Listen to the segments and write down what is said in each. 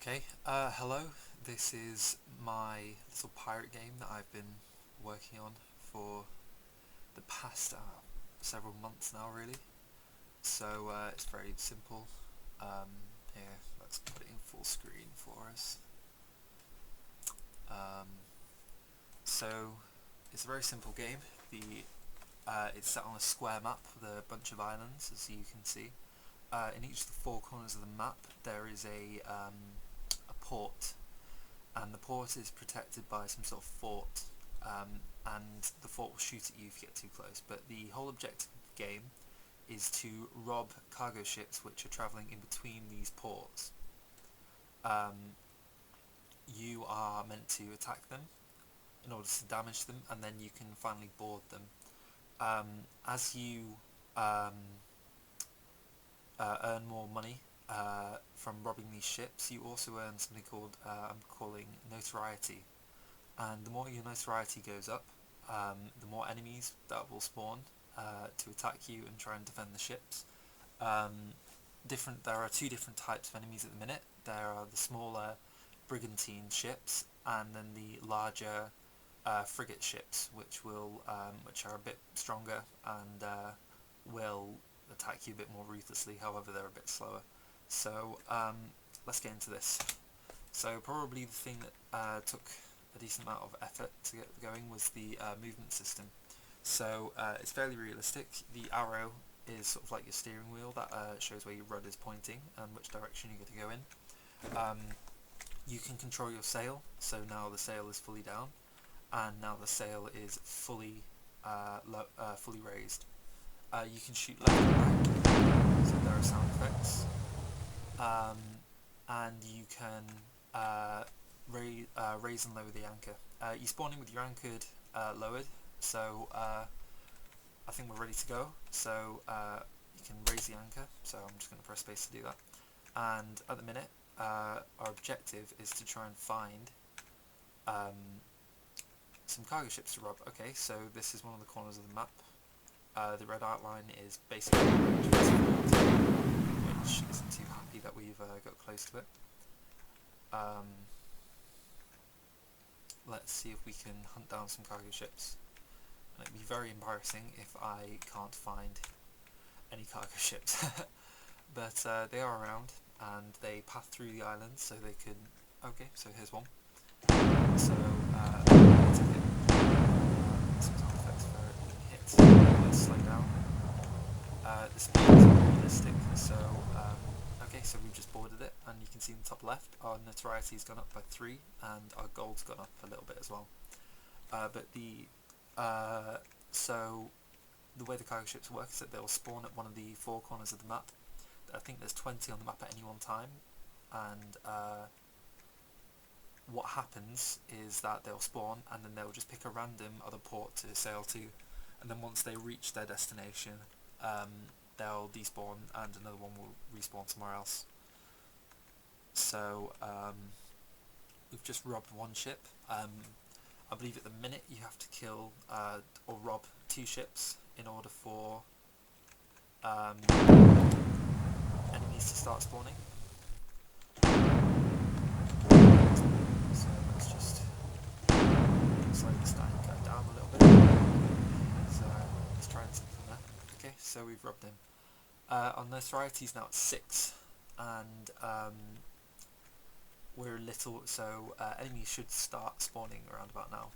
Okay, hello. This is my little pirate game that I've been working on for the past several months now, really. So it's very simple. Here, let's put it in full screen for us. Um, so it's a very simple game. It's set on a square map with a bunch of islands, as you can see. In each of the four corners of the map, there is a port, and the port is protected by some sort of fort, and the fort will shoot at you if you get too close. But the whole objective of the game is to rob cargo ships which are travelling in between these ports. Um, you are meant to attack them in order to damage them, and then you can finally board them. As you um, earn more money from robbing these ships, you also earn something called I'm calling notoriety. And the more your notoriety goes up, the more enemies that will spawn to attack you and try and defend the ships. There are two different types of enemies at the minute. There are the smaller brigantine ships, and then the larger frigate ships, which are a bit stronger and will attack you a bit more ruthlessly. However, they're a bit slower. So let's get into this. So probably the thing that took a decent amount of effort to get going was the movement system. So it's fairly realistic. The arrow is sort of like your steering wheel that shows where your rudder is pointing and which direction you're going to go in. You can control your sail, so now the sail is fully down, and now the sail is fully raised. You can shoot left and right, so there are sound effects, and you can raise and lower the anchor. You spawn in with your anchored lowered, so I think we're ready to go. So you can raise the anchor, so I'm just going to press space to do that. And at the minute, our objective is to try and find some cargo ships to rob. Okay, so this is one of the corners of the map. The red outline is basically which isn't too happy that we've got close to it. Let's see if we can hunt down some cargo ships. And it'd be very embarrassing if I can't find any cargo ships. But they are around, and they path through the island, so they can... Okay, so here's one. So, let's hit some sound effects for being hit. Let's slow down. The speed is realistic, so... okay, so we've just boarded it, and you can see in the top left, our notoriety's gone up by 3, and our gold's gone up a little bit as well. So the way the cargo ships work is that they'll spawn at one of the four corners of the map. I think there's 20 on the map at any one time, and what happens is that they'll spawn, and then they'll just pick a random other port to sail to, and then once they reach their destination, they'll despawn and another one will respawn somewhere else. So we've just robbed one ship. I believe at the minute you have to kill or rob 2 ships in order for enemies to start spawning. So let's just slow this down a little bit. So let's try and something there. Okay, so we've robbed him. Our notoriety is now at 6, and we're a little... So enemies should start spawning around about now.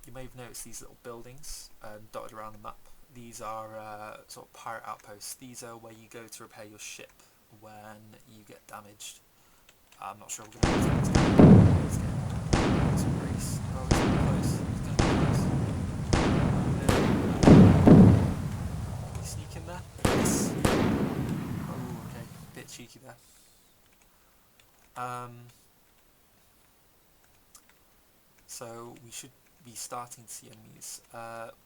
You may have noticed these little buildings dotted around the map. These are sort of pirate outposts. These are where you go to repair your ship when you get damaged. I'm not sure we're going to use these. Let's get some race. Oh, it's getting close. It's getting close. Can we sneak in there? Yes. Oh, okay. Bit cheeky there. So we should be starting to see enemies.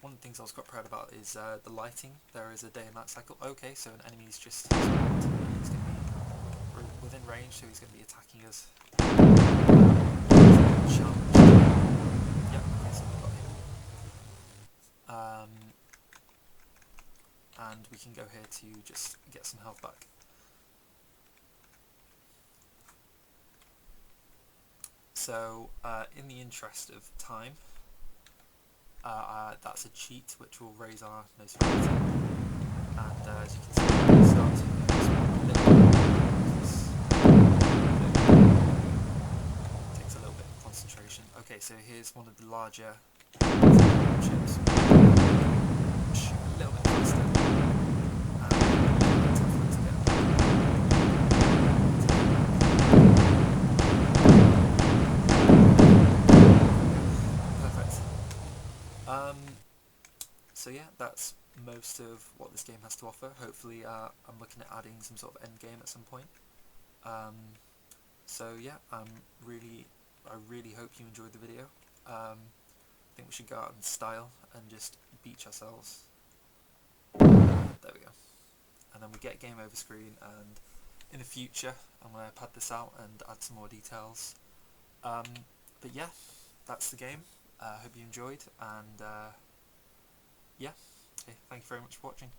One of the things I was quite proud about is the lighting. There is a day and night cycle. Okay, so an enemy's just spawned, and he's going to be within range, so he's going to be attacking us. Yep, okay, so we've got him. And we can go here to just get some health back. So in the interest of time, that's a cheat which will raise our notoriety, and as you can see, it starts with this takes a little bit of concentration. Okay, so here's one of the larger ships. Shoot a little bit faster and a little bit tougher to get. Perfect. So yeah, that's most of what this game has to offer. Hopefully I'm looking at adding some sort of end game at some point. So yeah, I really hope you enjoyed the video. I think we should go out in style and just beach ourselves. There we go. And then we get game over screen, and in the future I'm going to pad this out and add some more details. But yeah, that's the game. Hope you enjoyed, and yeah, okay, thank you very much for watching.